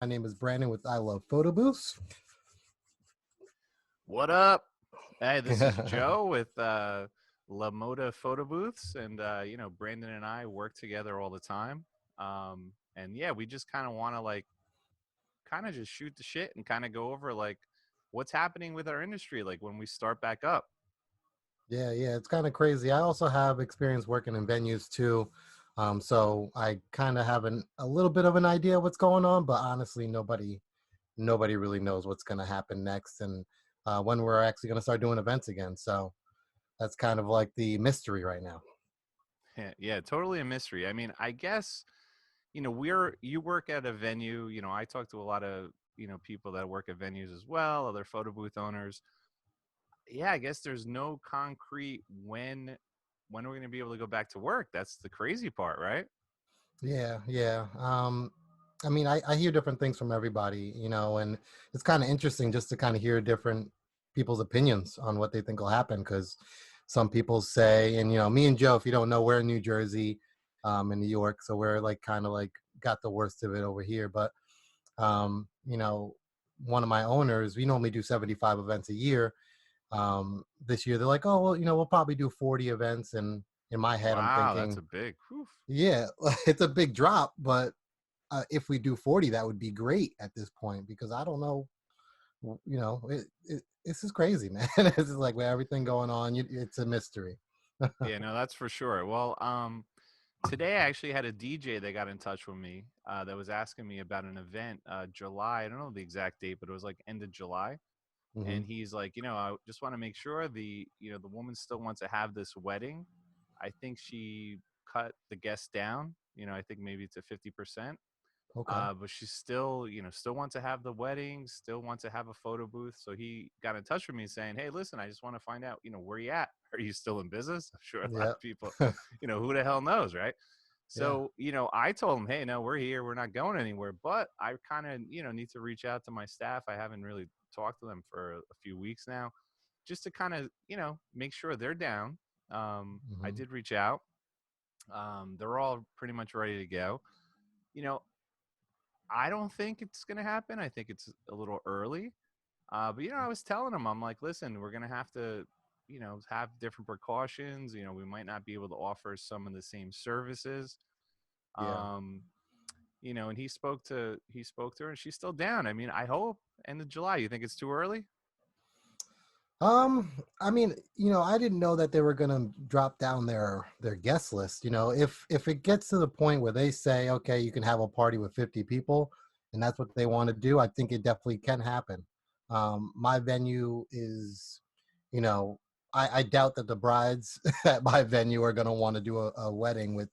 My name is Brandon with I Love Photo Booths. What up? Hey, this is Joe with La Moda Photo Booths, and Brandon and I work together all the time. And yeah, we just kind of want to kind of just shoot the shit and kind of go over what's happening with our industry, like when we start back up. Yeah, it's kind of crazy. I also have experience working in venues too. So I kind of have a little bit of an idea what's going on, but honestly, nobody really knows what's going to happen next and when we're actually going to start doing events again. So that's kind of like the mystery right now. Yeah, totally a mystery. I mean, I guess we're you work at a venue. I talk to a lot of people that work at venues as well, other photo booth owners. Yeah, I guess there's no concrete when we're going to be able to go back to work. That's the crazy part, right? Yeah. I mean, I hear different things from everybody, and it's kind of interesting just to kind of hear different people's opinions on what they think will happen. Because some people say, and me and Joe, if you don't know, we're in New Jersey, in New York, so we're like kind of like got the worst of it over here. But um, you know, one of my owners, we normally do 75 events a year. This year they're like, oh well, we'll probably do 40 events, and in my head, I'm Wow, that's thinking, a big whew. yeah, it's a big drop, but if we do 40, that would be great at this point because I don't know, this is crazy, man. This is like with everything going on, it's a mystery. Yeah, no, that's for sure. Well, today I actually had a DJ that got in touch with me that was asking me about an event, July. I don't know the exact date, but it was like end of July. Hmm. And he's like, I just want to make sure the woman still wants to have this wedding. I think she cut the guests down. I think maybe to 50%. Okay. But she still, still wants to have the wedding, still wants to have a photo booth. So he got in touch with me saying, "Hey, listen, I just want to find out, where you at? Are you still in business?" I'm sure a lot Yeah. of people, who the hell knows, right? Yeah. So, I told him, "Hey, no, we're here. We're not going anywhere." But I kind of, need to reach out to my staff. I haven't really talked to them for a few weeks now, just to kind of, make sure they're down. I Hmm. did reach out. They're all pretty much ready to go. You know, I don't think it's going to happen. I think it's a little early. But I was telling him, I'm like, listen, we're going to have to, have different precautions. We might not be able to offer some of the same services. Yeah. Um, and he spoke to her, and she's still down. I mean, I hope end of July. You think it's too early? I mean, I didn't know that they were gonna drop down their guest list. If it gets to the point where they say, okay, you can have a party with 50 people, and that's what they want to do, I think it definitely can happen. My venue is, you know, I doubt that the brides at my venue are gonna want to do a wedding with,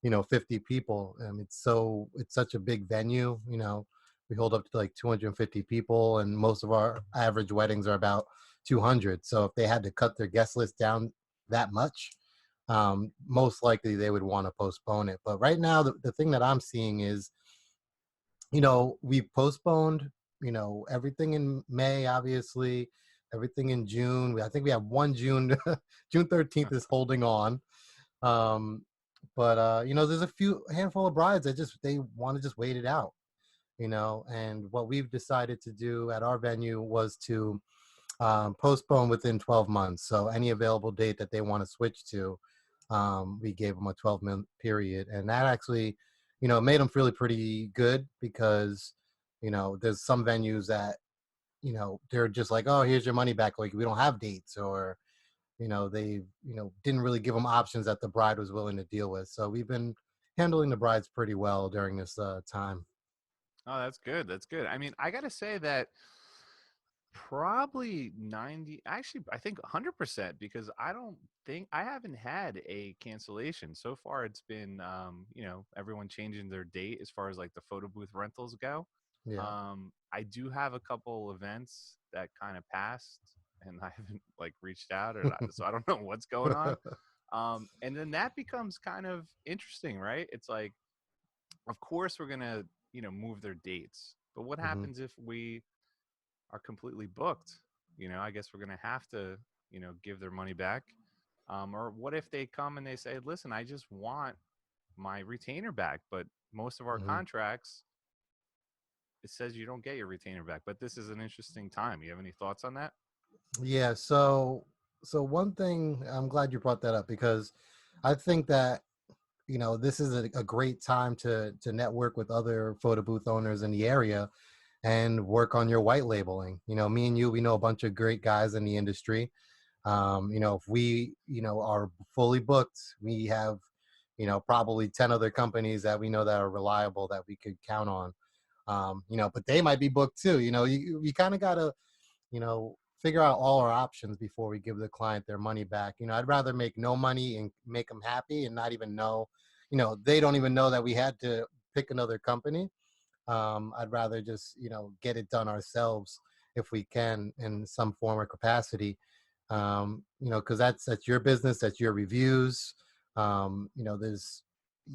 50 people. It's such a big venue. We hold up to like 250 people, and most of our average weddings are about 200. So if they had to cut their guest list down that much, most likely they would want to postpone it. But right now, the thing that I'm seeing is, we postponed, everything in May, obviously, everything in June. I think we have one June, June 13th is holding on. Um, but there's a handful of brides that they want to just wait it out, and what we've decided to do at our venue was to postpone within 12 months. So any available date that they want to switch to, we gave them a 12-month period. And that actually, made them feel pretty good because, there's some venues that, they're just like, oh, here's your money back. Like, we don't have dates, or, they, didn't really give them options that the bride was willing to deal with. So we've been handling the brides pretty well during this time. Oh, that's good. That's good. I mean, I got to say that probably 90, actually, I think 100%, because I haven't had a cancellation. So far, it's been, everyone changing their date as far as like the photo booth rentals go. Yeah. I do have a couple events that kind of passed and I haven't like reached out so I don't know what's going on. And then that becomes kind of interesting, right? It's like, of course, we're going to, move their dates. But what Hmm. happens if we are completely booked? I guess we're going to have to, give their money back. Or what if they come and they say, listen, I just want my retainer back, but most of our Hmm. contracts it says you don't get your retainer back. But this is an interesting time. You have any thoughts on that? Yeah. So one thing, I'm glad you brought that up because I think that this is a great time to network with other photo booth owners in the area and work on your white labeling. Me and you, we know a bunch of great guys in the industry. If we, are fully booked, we have, probably 10 other companies that we know that are reliable that we could count on. But they might be booked too. You kind of got to, figure out all our options before we give the client their money back. I'd rather make no money and make them happy and not even know, they don't even know that we had to pick another company. I'd rather just, get it done ourselves if we can in some form or capacity. Because that's your business, that's your reviews. There's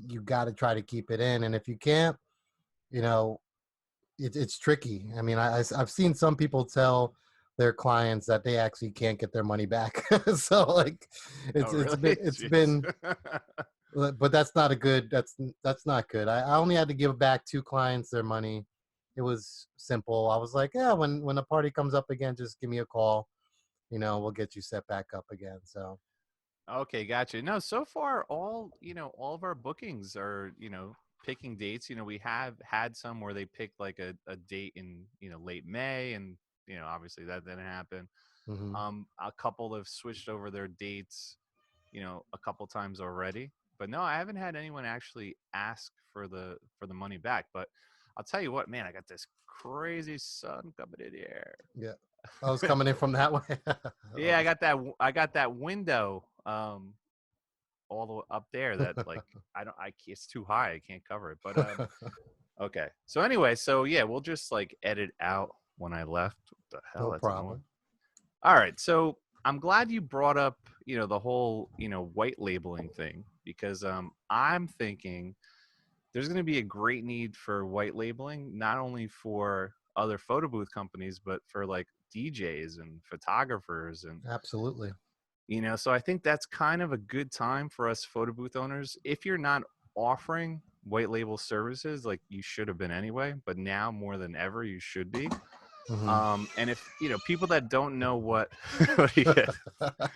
you got to try to keep it in, and if you can't, you know, it's tricky. I mean, I've seen some people tell their clients that they actually can't get their money back. So like, Oh, it's really? been it's Jeez. been but that's not a good that's not good. I only had to give back 2 clients their money. It was simple. I was like, yeah, when the party comes up again, just give me a call. We'll get you set back up again. So Okay, gotcha. No, so far all of our bookings are, picking dates. We have had some where they picked like a date in, late May, and obviously that didn't happen. hmm A couple have switched over their dates, a couple times already. But no, I haven't had anyone actually ask for the money back. But I'll tell you what, man, I got this crazy sun coming in here. yeah, I was coming in from that way. Yeah, I got that window all the way up there that like it's too high. I can't cover it. But okay. So anyway, so yeah, we'll just like edit out when I left. What the hell? No That's annoying. problem. All right. So I'm glad you brought up, the whole, white labeling thing, because I'm thinking there's going to be a great need for white labeling, not only for other photo booth companies, but for like DJs and photographers and Absolutely. so I think that's kind of a good time for us photo booth owners. If you're not offering white label services, like you should have been anyway, but now more than ever you should be. hmm And if people that don't know what, what do you get?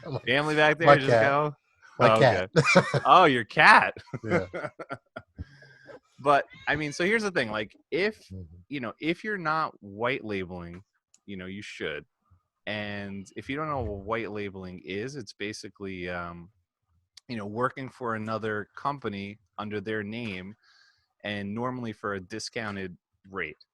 my, Family back my there, just cat. go. My Oh, cat. okay. Oh, your cat. Yeah. But I mean, so here's the thing: like, if hmm if you're not white labeling, you should. And if you don't know what white labeling is, it's basically working for another company under their name, and normally for a discounted rate.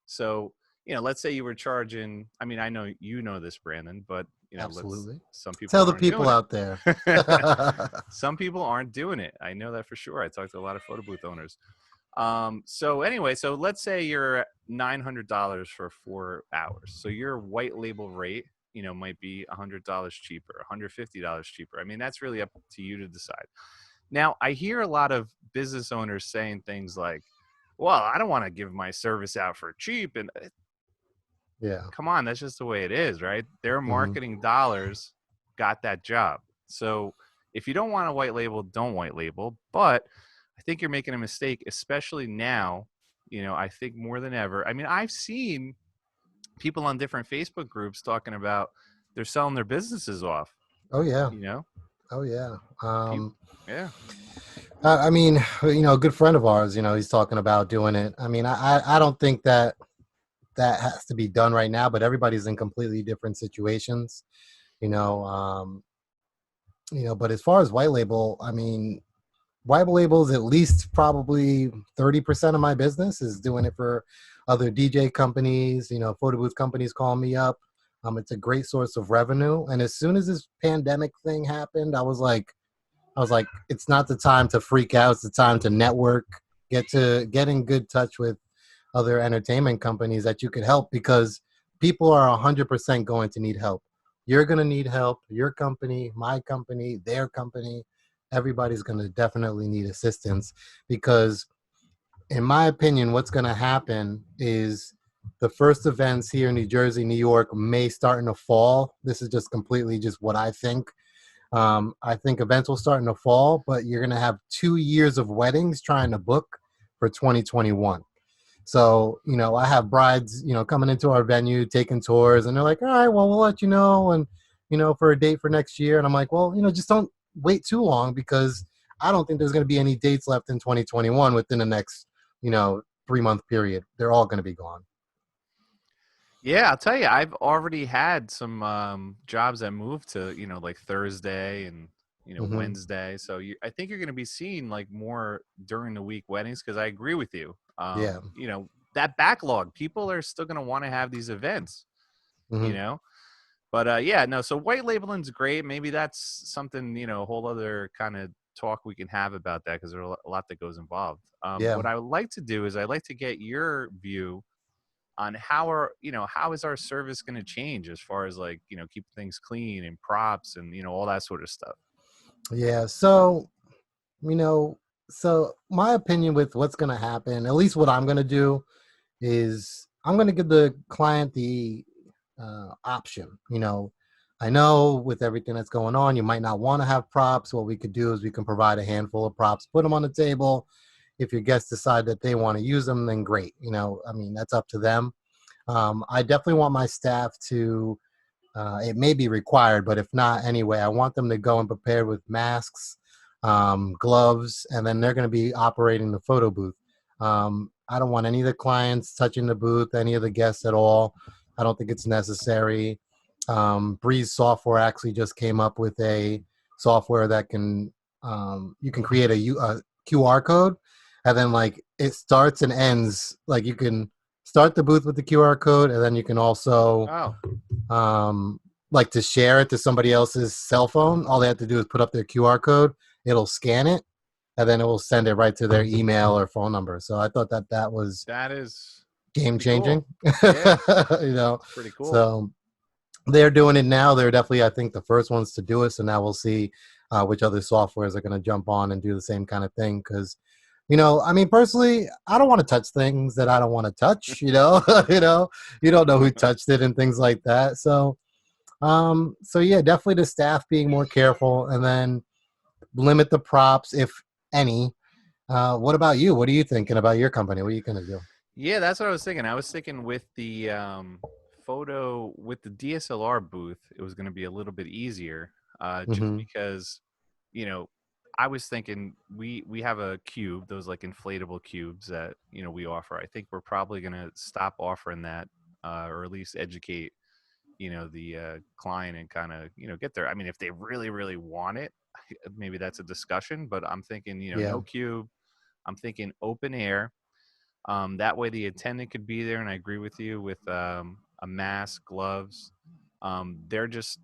So, let's say you were charging, I mean, I know you know this, Brandon, but Absolutely. some people Tell the aren't people doing out there. it. Some people aren't doing it. I know that for sure. I talked to a lot of photo booth owners. So anyway, so let's say you're $900 for 4 hours. So your white label rate, might be $100 cheaper, $150 cheaper. I mean, that's really up to you to decide. Now, I hear a lot of business owners saying things like, well, I don't want to give my service out for cheap. And Yeah. come on, that's just the way it is, right? Their hmm marketing dollars got that job. So if you don't want a white label, don't white label. But I think you're making a mistake, especially now. I think more than ever. I mean, I've seen people on different Facebook groups talking about they're selling their businesses off. Oh yeah. You know, Oh yeah. people. Yeah. I mean, a good friend of ours, he's talking about doing it. I mean, I don't think that has to be done right now, but everybody's in completely different situations, you know. But as far as white label, I mean, white label is at least probably 30% of my business is doing it for other DJ companies, photo booth companies call me up. It's a great source of revenue. And as soon as this pandemic thing happened, I was like, it's not the time to freak out. It's the time to network, get in good touch with other entertainment companies that you could help, because people are 100% going to need help. You're going to need help. Your company, my company, their company, everybody's going to definitely need assistance, because in my opinion, what's going to happen is the first events here in New Jersey, New York may start in the fall. This is just completely just what I think. I think events will start in the fall, but you're going to have 2 years of weddings trying to book for 2021. So, I have brides, coming into our venue, taking tours, and they're like, all right, well, we'll let you know, and, for a date for next year. And I'm like, well, just don't wait too long, because I don't think there's going to be any dates left in 2021 within the next, 3-month period. They're all going to be gone. Yeah, I'll tell you, I've already had some jobs that moved to, like Thursday and, Hmm. Wednesday. So I think you're going to be seeing like more during the week weddings because I agree with you. Yeah. That backlog, people are still going to want to have these events, you Hmm. know? But yeah, no, so white labeling's great. Maybe that's something, a whole other kind of talk we can have about that because there's a lot that goes involved. Yeah. What I would like to do is I'd like to get your view on how is our service going to change as far as like keep things clean and props and all that sort of stuff. Yeah. You know, so my opinion with what's going to happen, at least what I'm going to do, is I'm going to give the client the option. I know with everything that's going on, you might not want to have props. What we could do is we can provide a handful of props, put them on the table. If your guests decide that they want to use them, then great. I mean, that's up to them. I definitely want my staff to, it may be required, but if not, anyway, I want them to go and prepare with masks, gloves, and then they're going to be operating the photo booth. I don't want any of the clients touching the booth, any of the guests at all. I don't think it's necessary. Breeze Software actually just came up with a software that you can create a QR code, and then like it starts and ends. Like you can start the booth with the QR code, and then you can also Oh, um, like to share it to somebody else's cell phone. All they have to do is put up their QR code. It'll scan it, and then it will send it right to their email or phone number. So I thought that was that is game pretty changing. cool. Yeah, you know, it's pretty cool. so they're doing it now. They're definitely, I think, the first ones to do it. So now we'll see which other softwares are going to jump on and do the same kind of thing. Because, I mean, personally, I don't want to touch things that I don't want to touch. You don't know who touched it and things like that. So yeah, definitely the staff being more careful, and then limit the props if any. What about you? What are you thinking about your company? What are you going to do? Yeah, that's what I was thinking. I was thinking with the photo with the DSLR booth, it was going to be a little bit easier, just Hmm. because, you know, I was thinking we have a cube, those like inflatable cubes that we offer. I think we're probably going to stop offering that, or at least educate the client and kind of get there. I mean, if they really really want it, maybe that's a discussion. But I'm thinking Yeah. no cube. I'm thinking open air. That way the attendant could be there, and I agree with you with a mask, gloves. They're just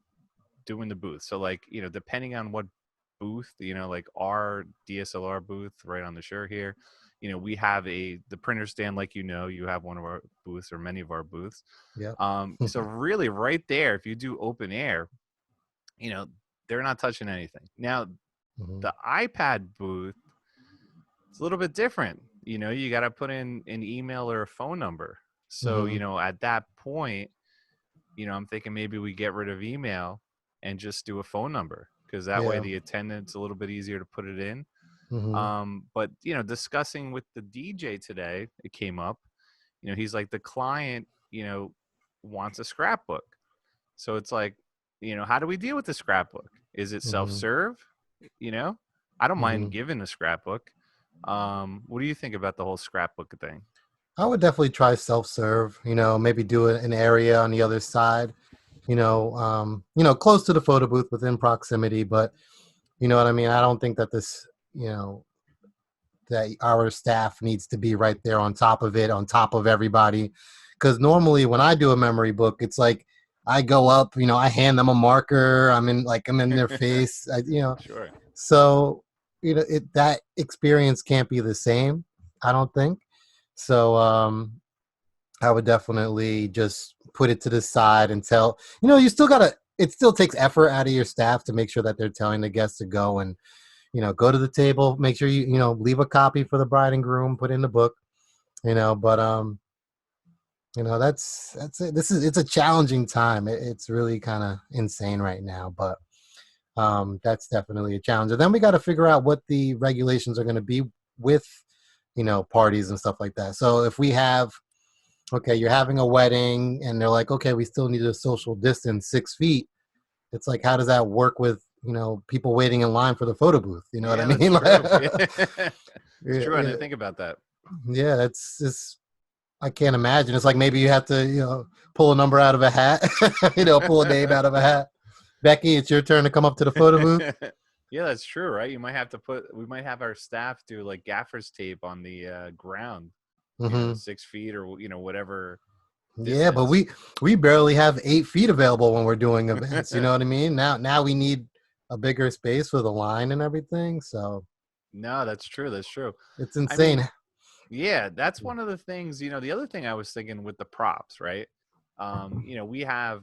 doing the booth. So like depending on what booth, like our DSLR booth right on the shore here, we have the printer stand like you have one of our booths or many of our booths. Yeah. So really right there, if you do open air, you know they're not touching anything. Now Hmm. the iPad booth, it's a little bit different. You got to put in an email or a phone number. So, Hmm. at that point, I'm thinking maybe we get rid of email and just do a phone number because that way Yeah. the attendant's a little bit easier to put it in. Hmm. But, discussing with the DJ today, it came up, he's like, the client, wants a scrapbook. So it's like, how do we deal with the scrapbook? Is it self Hmm. serve? You know, I don't Hmm. mind giving a scrapbook. What do you think about the whole scrapbook thing? I would definitely try self-serve. Maybe do an area on the other side. Close to the photo booth within proximity. But you know what I mean. I don't think that you know, that our staff needs to be right there on top of it, on top of everybody. Because normally when I do a memory book, it's like I go up, I hand them a marker. I'm in their face. Sure. So that experience can't be the same. I don't think. So I would definitely just put it to the side and tell, you still gotta, it still takes effort out of your staff to make sure that they're telling the guests to go and, go to the table, make sure you leave a copy for the bride and groom, put in the book, but, that's it. It's a challenging time. It's really kind of insane right now, but, that's definitely a challenge. And then we got to figure out what the regulations are going to be with, parties and stuff like that. So if we have, okay, you're having a wedding and they're like, okay, we still need a social distance 6 feet. It's like, how does that work with, people waiting in line for the photo booth? You know what I Yeah, that's mean? true. Like, Yeah. It's true. I yeah, didn't think about that. yeah, it's just, I can't imagine. It's like maybe you have to, pull a number out of a hat, pull a name out of a hat. Becky, it's your turn to come up to the photo booth. Yeah, that's true, right? We might have our staff do like gaffer's tape on the ground, Hmm. 6 feet or, whatever Yeah, but distance. we barely have 8 feet available when we're doing events. You know what I mean? Now we need a bigger space for the line and everything. So No, that's true. That's true. it's I mean, insane. yeah, that's one of the things, the other thing I was thinking with the props, right? We have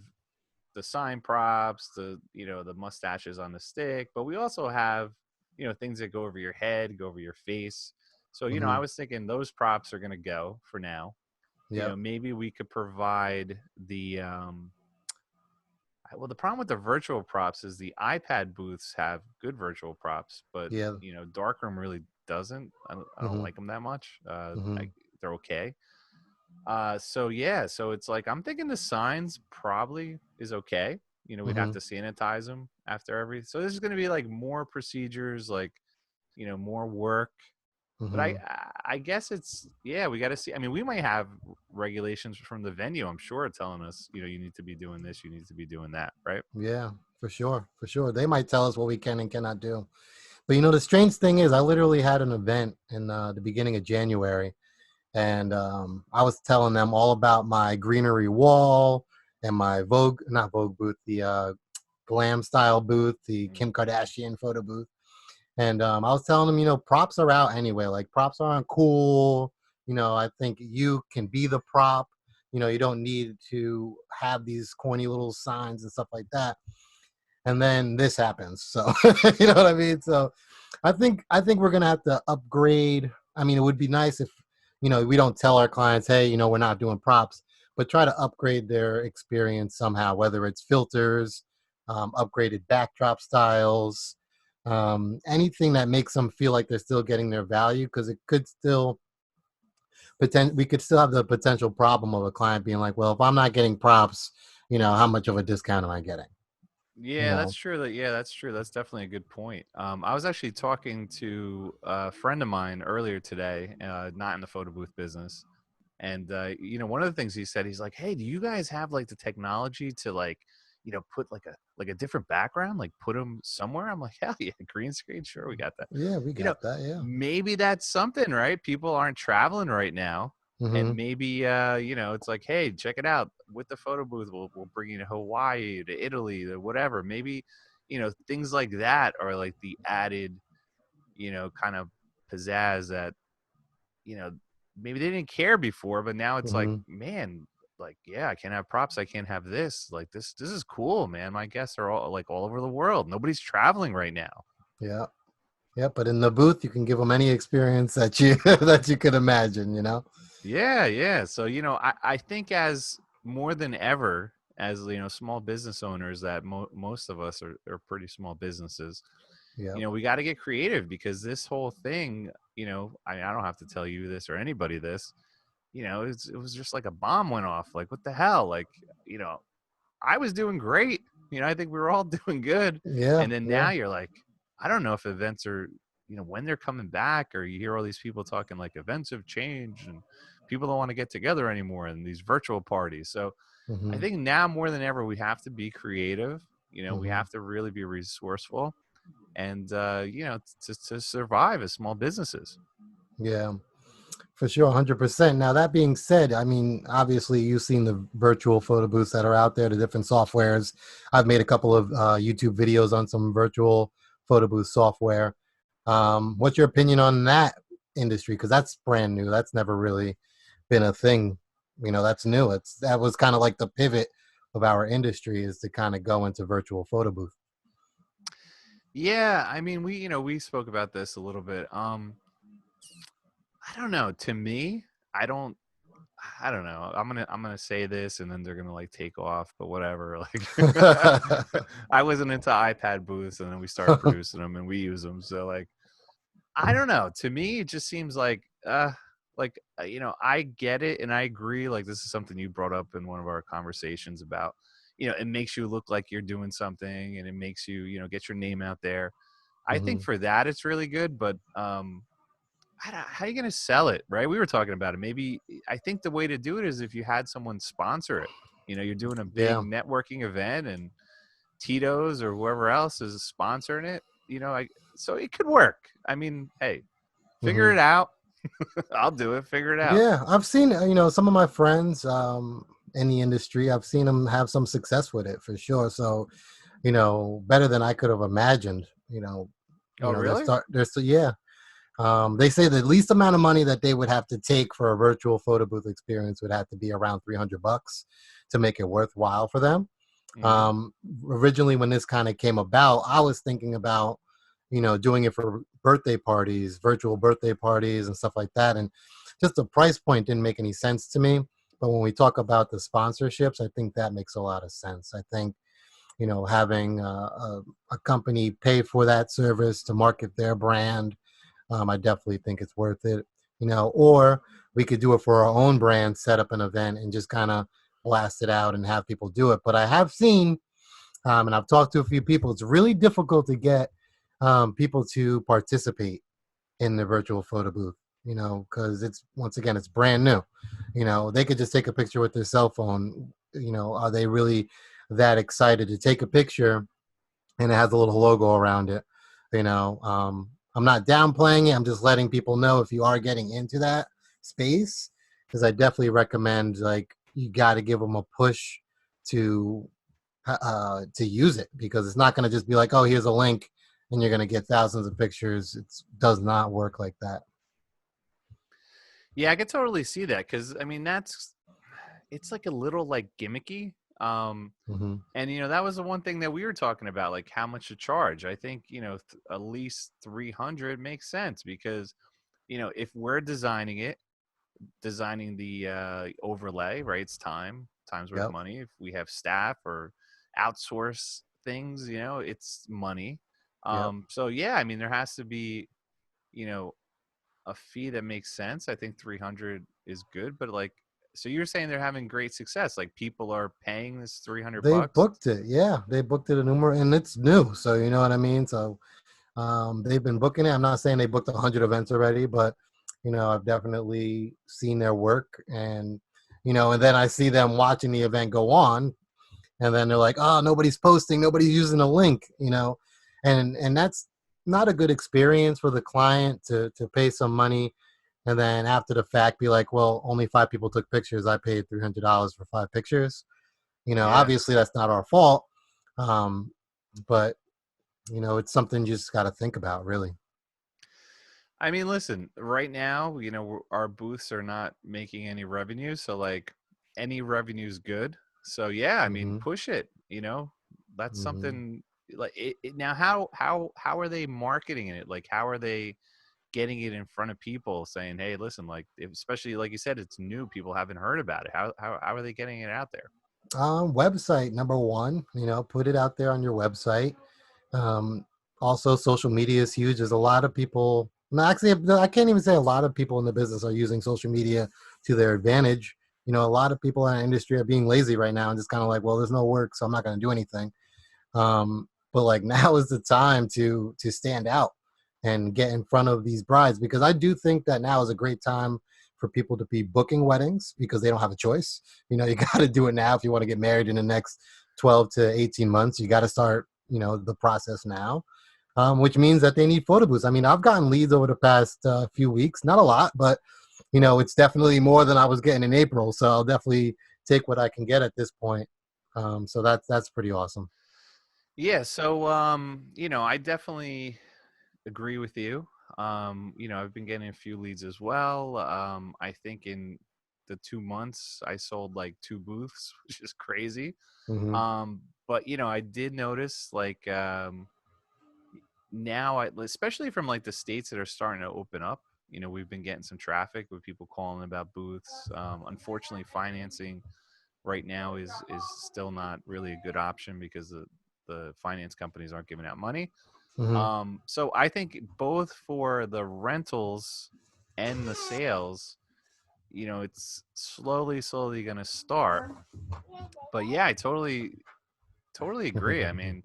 the sign props, the mustaches on the stick, but we also have, things that go over your head, go over your face. So, I Hmm. was thinking those props are going to go for now. Yep. Maybe we could provide well, the problem with the virtual props is the iPad booths have good virtual props, but Yeah. Darkroom really doesn't. I don't Hmm. like them that much. Hmm. They're okay. So yeah, so it's like I'm thinking the signs probably is okay. We'd have Hmm. to sanitize them after every. So this is going to be like more procedures, like more work. But I Hmm. I guess it's yeah, we got to see. I mean, we might have regulations from the venue. I'm sure telling us you need to be doing this, you need to be doing that, right? Yeah, for sure. For sure. They might tell us what we can and cannot do. But the strange thing is, I literally had an event in the beginning of January, and I was telling them all about my greenery wall and my Vogue, not Vogue booth, the glam style booth, the Mm. Kim Kardashian photo booth. And I was telling them, props are out anyway. Like, props aren't cool. I think you can be the prop. You don't need to have these corny little signs and stuff like that. And then this happens. So you know what I mean? So I think we're gonna have to upgrade. I mean, it would be nice if we don't tell our clients, hey, we're not doing props, but try to upgrade their experience somehow, whether it's filters, upgraded backdrop styles, anything that makes them feel like they're still getting their value, because it could still we could still have the potential problem of a client being like, well, if I'm not getting props, how much of a discount am I getting? You Yeah, that's know? true. Yeah, that's true. That's definitely a good point. I was actually talking to a friend of mine earlier today, not in the photo booth business, and one of the things he said, he's like, "Hey, do you guys have like the technology to like, put like a different background, like put them somewhere?" I'm like, "Hell yeah, green screen, sure, we got that." Yeah, we You know, got that. Yeah. maybe that's something, right? People aren't traveling right now. And Mm-hmm. maybe it's like, hey, check it out. With the photo booth, we'll bring you to Hawaii, to Italy, to whatever. Maybe, things like that are like the added, kind of pizzazz that, you know, maybe they didn't care before, but now it's like, Mm-hmm. man, like, yeah, I can't have props, I can't have this. Like this is cool, man. My guests are all over the world. Nobody's traveling right now. Yeah. Yeah. But in the booth, you can give them any experience that you that you could imagine. Yeah, yeah. So, I think as more than ever, as small business owners, that most of us are pretty small businesses. Yeah. We got to get creative because this whole thing, I don't have to tell you this or anybody this. It was just like a bomb went off. Like, what the hell? Like, you know, I was doing great. I think we were all doing good. Yeah. And then Yeah. now you're like, I don't know if events are, when they're coming back, or you hear all these people talking like events have changed and people don't want to get together anymore and these virtual parties. So I Mm-hmm. think now more than ever, we have to be creative. We Mm-hmm. have to really be resourceful and, to survive as small businesses. Yeah. For sure, 100%. Now, that being said, I mean, obviously, you've seen the virtual photo booths that are out there, the different softwares. I've made a couple of YouTube videos on some virtual photo booth software. What's your opinion on that industry? Because that's brand new. That's never really been a thing. That's new. That was kind of like the pivot of our industry, is to kind of go into virtual photo booth. Yeah, I mean, we spoke about this a little bit. I don't know. To me, I don't I don't know. I'm gonna say this and then they're gonna like take off, but whatever. Like I wasn't into iPad booths and then we started producing them and we use them. So like I don't know. To me, it just seems like uh I get it and I agree. Like, this is something you brought up in one of our conversations about, it makes you look like you're doing something, and it makes you, get your name out there. I think Hmm. for that it's really good, but how are you going to sell it, right? We were talking about it. Maybe I think the way to do it is if you had someone sponsor it. You're doing a big Yeah. networking event, and Tito's or whoever else is sponsoring it. So it could work. I mean, hey, figure Hmm. it out. I'll do it. Figure it out. Yeah, I've seen, some of my friends in the industry. I've seen them have some success with it for sure. So, better than I could have imagined. Oh, really? They're so yeah. They say the least amount of money that they would have to take for a virtual photo booth experience would have to be around $300 to make it worthwhile for them. Hmm. Um, Originally, when this kind of came about, I was thinking about, doing it for birthday parties, virtual birthday parties, and stuff like that. And just the price point didn't make any sense to me. But when we talk about the sponsorships, I think that makes a lot of sense. I think, having a company pay for that service to market their brand, I definitely think it's worth it. Or we could do it for our own brand, set up an event, and just kind of blast it out and have people do it. But I have seen, and I've talked to a few people, it's really difficult to get people to participate in the virtual photo booth, because it's, once again, it's brand new. They could just take a picture with their cell phone. Are they really that excited to take a picture and it has a little logo around it? I'm not downplaying it. I'm just letting people know, if you are getting into that space, because I definitely recommend, like, you got to give them a push to to use it, because it's not going to just be like, oh, here's a link and you're going to get thousands of pictures. It does not work like that. Yeah, I could totally see that because I mean it's like a little like gimmicky. Hmm. And that was the one thing that we were talking about, like how much to charge. I think at least 300 makes sense because if we're designing the overlay, right? It's time's worth Yep. money. If we have staff or outsource things, it's money. Yep. So yeah, I mean, there has to be, you know, a fee that makes sense. I think 300 is good, but like, so you're saying they're having great success. Like people are paying this 300 They bucks. booked it. Yeah, they booked it a numerous, and it's new. So you know what I mean. So they've been booking it. I'm not saying they booked 100 events already, but I've definitely seen their work, and and then I see them watching the event go on, and then they're like, oh, nobody's posting, nobody's using a link, and that's not a good experience for the client to pay some money, and then after the fact be like, well, only 5 people took pictures, I paid $300 for 5 pictures. Yeah. Obviously that's not our fault, um, but it's something you just got to think about, really. I mean, listen, right now, our booths are not making any revenue. So, like, any revenue is good. So, yeah, I mean, Hmm. push it. That's Hmm. something like now. How are they marketing it? Like, how are they getting it in front of people, saying, "Hey, listen, like, especially like you said, it's new. People haven't heard about it. How are they getting it out there?" Website number one, put it out there on your website. Um, Also, social media is huge. There's a lot of people. No, actually, I can't even say a lot of people in the business are using social media to their advantage. A lot of people in our industry are being lazy right now and just kind of like, well, there's no work, so I'm not going to do anything. But like, now is the time to stand out and get in front of these brides, because I do think that now is a great time for people to be booking weddings because they don't have a choice. You got to do it now if you want to get married in the next 12 to 18 months. You got to start the process now, which means that they need photo booths. I mean, I've gotten leads over the past few weeks, not a lot, but it's definitely more than I was getting in April. So I'll definitely take what I can get at this point. So that's pretty awesome. Yeah. So, I definitely agree with you. I've been getting a few leads as well. I think in the 2 months I sold like two booths, which is crazy. Hmm. But I did notice like now, especially from like the states that are starting to open up. We've been getting some traffic with people calling about booths. Unfortunately, financing right now is still not really a good option because the finance companies aren't giving out money. Hmm. So I think both for the rentals and the sales, it's slowly going to start. But yeah, I totally agree. I mean,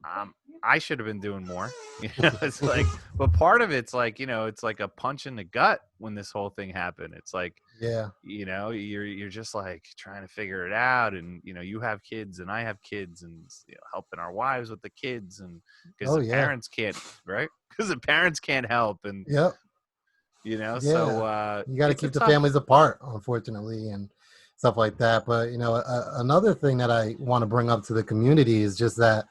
um, I should have been doing more. It's like, but part of it's like, it's like a punch in the gut when this whole thing happened. It's like, Yeah. you're just like trying to figure it out, and you have kids and I have kids, and helping our wives with the kids, and because Oh the yeah. parents can't, right? Because the parents can't help, and Yep. so Yeah. You got to it's a keep the tough. families apart, unfortunately, and stuff like that. But another thing that I want to bring up to the community is just that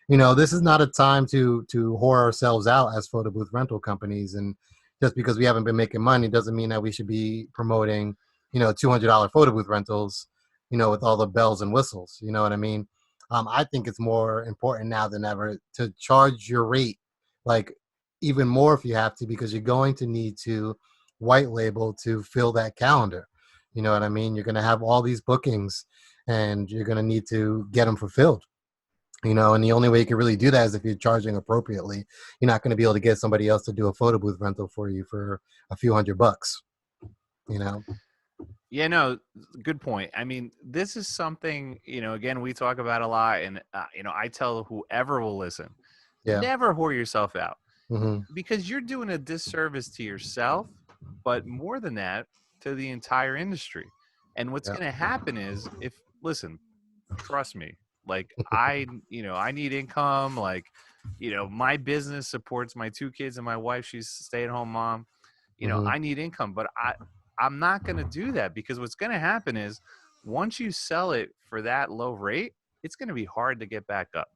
this is not a time to whore ourselves out as photo booth rental companies. And just because we haven't been making money doesn't mean that we should be promoting $200 photo booth rentals with all the bells and whistles. You know what I mean? I think it's more important now than ever to charge your rate, like, even more if you have to, because you're going to need to white label to fill that calendar. You know what I mean? You're going to have all these bookings, and you're going to need to get them fulfilled. And the only way you can really do that is if you're charging appropriately. You're not going to be able to get somebody else to do a photo booth rental for you for a few $100. you know Yeah, no, good point. I mean, this is something, again, we talk about a lot, and I tell whoever will listen, yeah. never whore yourself out, Hmm. because you're doing a disservice to yourself, but more than that, to the entire industry. And what's Yeah. going to happen is, if listen, trust me, like, I need income, like, my business supports my two kids and my wife, she's a stay-at-home mom. Hmm. I need income, but I'm not going to do that, because what's going to happen is, once you sell it for that low rate, it's going to be hard to get back up.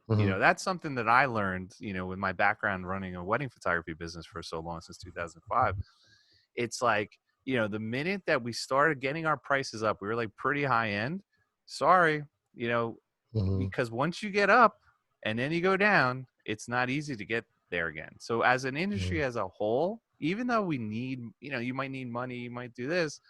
Hmm. That's something that I learned, with my background running a wedding photography business for so long, since 2005. It's like, the minute that we started getting our prices up, we were like pretty high end. Sorry, you know, Hmm. because once you get up and then you go down, it's not easy to get there again. So as an industry Hmm. as a whole, even though we need, you might need money, you might do this.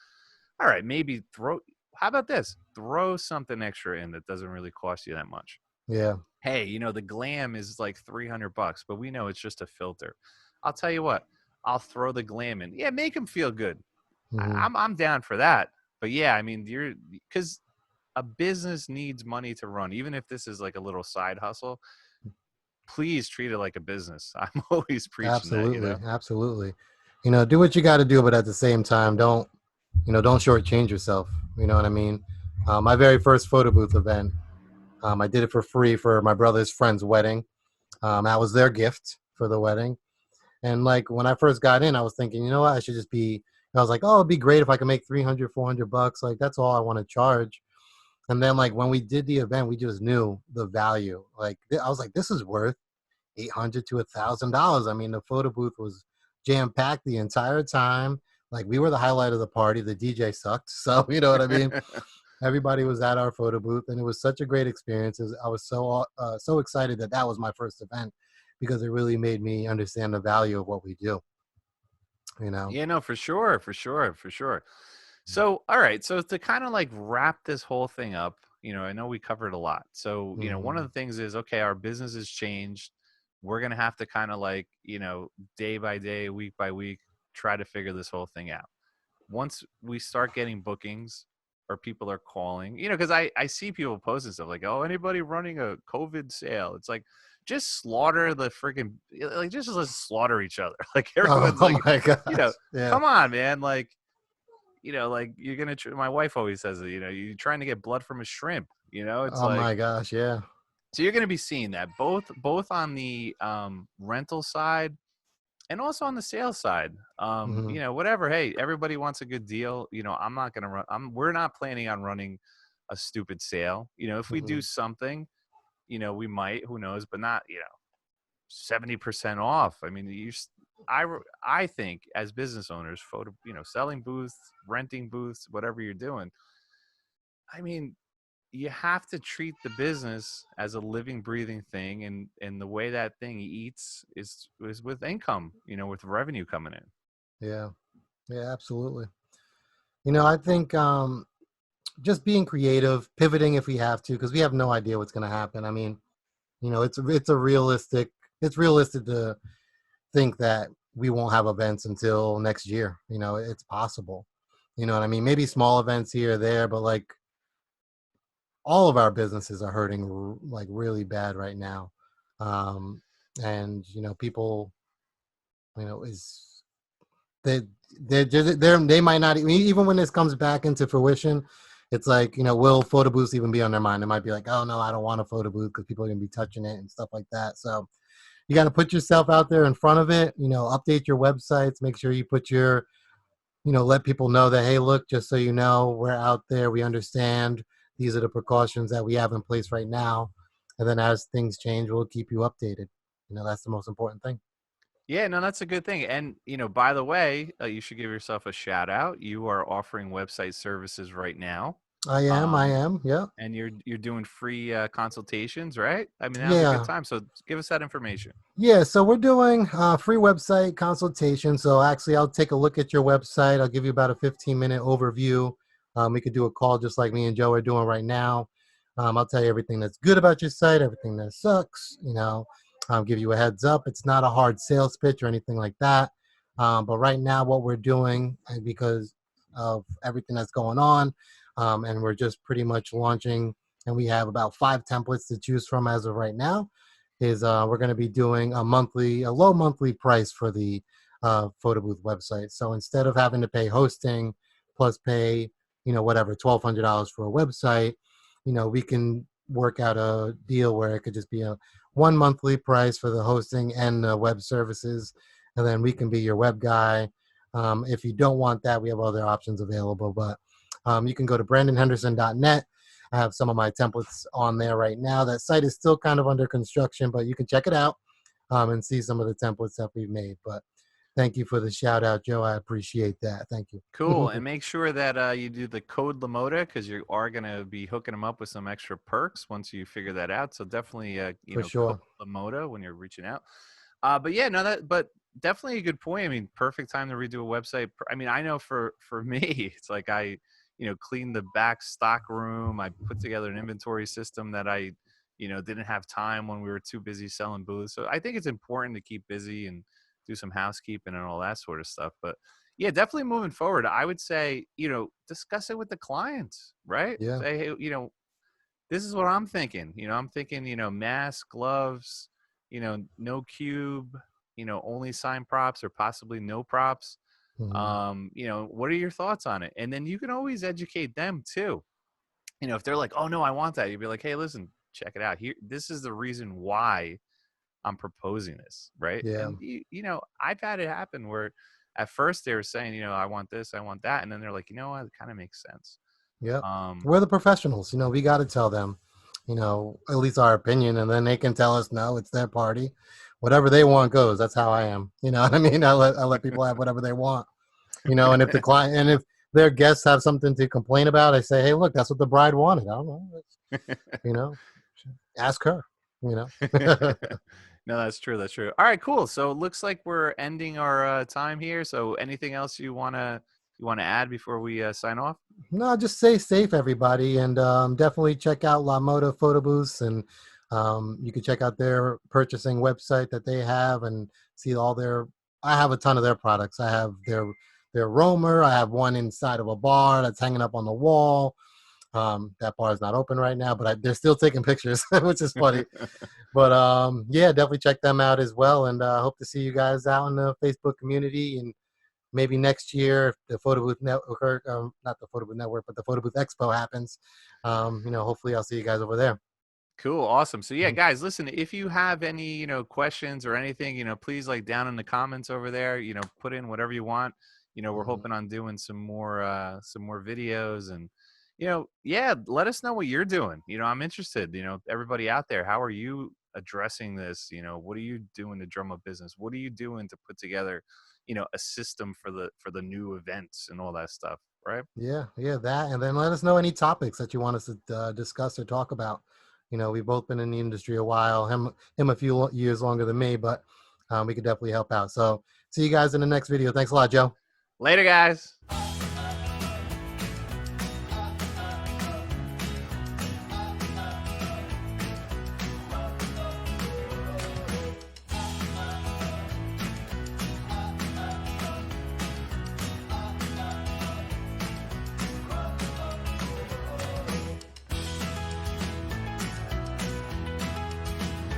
All right, maybe how about this? Throw something extra in that doesn't really cost you that much. Yeah. Hey, the glam is like $300, but we know it's just a filter. I'll tell you what, I'll throw the glam in. Yeah, make them feel good. Hmm. I'm down for that. But yeah, I mean, because a business needs money to run, even if this is like a little side hustle. Please treat it like a business. I'm always preaching that. Absolutely. Absolutely. Do what you got to do, but at the same time, don't shortchange yourself. You know what I mean? My very first photo booth event, I did it for free for my brother's friend's wedding. That was their gift for the wedding. And like when I first got in, I was thinking, I should just be. I was like, oh, it'd be great if I could make 300, $400. Like that's all I want to charge. And then like when we did the event, we just knew the value. Like I was like, this is worth $800 to $1,000. I mean, the photo booth was jam packed the entire time. Like we were the highlight of the party. The DJ sucked, so you know what I mean. Everybody was at our photo booth, and it was such a great experience. I was so excited that that was my first event because it really made me understand the value of what we do. You know. Yeah, no, for sure, for sure, for sure. So, all right. So to kind of like wrap this whole thing up, I know we covered a lot. So, one of Hmm. the things is, okay, our business has changed. We're going to have to kind of like, day by day, week by week, try to figure this whole thing out. Once we start getting bookings, or people are calling, because I see people posting stuff like, oh, anybody running a COVID sale? It's like, just slaughter the freaking, like, just let's slaughter each other. Like, Oh, everyone's oh like, my gosh! Yeah. come on, man. Like, like, you're gonna. My wife always says it. You're trying to get blood from a shrimp. It's Oh like, my gosh! Yeah. so you're gonna be seeing that both on the rental side and also on the sales side. Hmm. Whatever. Hey, everybody wants a good deal. I'm not gonna run. We're not planning on running a stupid sale. If we do Hmm. something, we might. Who knows? But not 70% off. I mean, I think as business owners, selling booths, renting booths, whatever you're doing, I mean, you have to treat the business as a living, breathing thing, and the way that thing eats is with income, with revenue coming in. Yeah. Yeah. Absolutely. I think just being creative, pivoting if we have to, because we have no idea what's going to happen. I mean, it's realistic to think that we won't have events until next year. You know, it's possible. You know what I mean? Maybe small events here or there, but like all of our businesses are hurting like really bad right now. Um, and you know, people, you know, is they they might not even when this comes back into fruition. It's like, you know, will photo booths even be on their mind? They might be like, oh no, I don't want a photo booth because people are gonna be touching it and stuff like that. So you got to put yourself out there in front of it. You know, update your websites. Make sure you put your, you know, let people know that, hey, look, just so you know, we're out there. We understand. These are the precautions that we have in place right now. And then as things change, we'll keep you updated. You know, that's the most important thing. Yeah, no, that's a good thing. And, by the way, you should give yourself a shout out. You are offering website services right now. I Um, am. Yeah. and you're doing free consultations, right? I mean, now's a good Yeah. time. So give us that information. Yeah, so we're doing free website consultation. So actually, I'll take a look at your website. I'll give you about a 15-minute overview. We could do a call just like me and Joe are doing right now. I'll tell you everything that's good about your site, everything that sucks. You know, I'll give you a heads up. It's not a hard sales pitch or anything like that. But right now, what we're doing, because of everything that's going on, and we're just pretty much launching, and we have about 5 templates to choose from as of right now is we're going to be doing a low monthly price for the photo booth website. So instead of having to pay hosting plus pay, you know, whatever, $1,200 for a website, you know, we can work out a deal where it could just be a one monthly price for the hosting and the web services, and then we can be your web guy. If you don't want that, we have other options available, but you can go to brandonhenderson.net. I have some of my templates on there right now. That site is still kind of under construction, but you can check it out and see some of the templates that we've made. But thank you for the shout out, Joe. I appreciate that. Thank Cool. you. And make sure that you do the code Lamoda because you are going to be hooking them up with some extra perks once you figure that out. So definitely, For code sure. Lamoda when you're reaching out. But yeah, no, but definitely a good point. I mean, perfect time to redo a website. I mean, I know for me, it's like I, cleaned the back stock room. I put together an inventory system that I, didn't have time when we were too busy selling booths. So I think it's important to keep busy and do some housekeeping and all that sort of stuff. But yeah, definitely moving forward, I would say, discuss it with the clients, right? Yeah. Say, hey, this is what I'm thinking. I'm thinking, mask, gloves, no cube, only sign props or possibly no props. Mhm. What are your thoughts on it? And then you can always educate them too. If they're like, oh no, I want that, you'd be like, hey, listen, check it out. Here, this is the reason why I'm proposing this, right? Yeah. And I've had it happen where at first they were saying, I want this, I want that, and then they're like, you know what, it kind of makes sense. Yep. Um, We're the professionals. You know, we got to tell them, you know, at least our opinion, and then they can tell us, no, it's their party. Whatever they want goes. That's how I am. You know what I mean? I let people have whatever they want. You know, and if the client and if their guests have something to complain about, I say, hey, look, that's what the bride wanted. I don't know. You know, ask her. You know. no, that's true. That's true. All right, cool. So it looks like we're ending our time here. So anything else you wanna add before we sign off? No, just stay safe, everybody, and definitely check out La Moda Photo Booths, and you can check out their purchasing website that they have and see all their. I have a ton of their products. I have their roamer. I have one inside of a bar that's hanging up on the wall. That bar is not open right now, but they're still taking pictures, which is funny. But yeah, definitely check them out as well, and hope to see you guys out in the Facebook community and maybe next year if the photo booth network, not the photo booth network, but the photo booth expo happens, you know, hopefully I'll see you guys over there. Cool, awesome. So yeah, Mhm. guys, listen, if you have any, questions or anything, please like down in the comments over there, put in whatever you want. We're Mhm. hoping on doing some more videos and yeah, let us know what you're doing. I'm interested, everybody out there, how are you addressing this? What are you doing to drum up business? What are you doing to put together, a system for the new events and all that stuff, right? Yeah, yeah, that, and then let us know any topics that you want us to discuss or talk about. You know, we've both been in the industry a while. Him a few years longer than me, but we could definitely help out. So see you guys in the next video. Thanks a lot, Joe. Later, guys.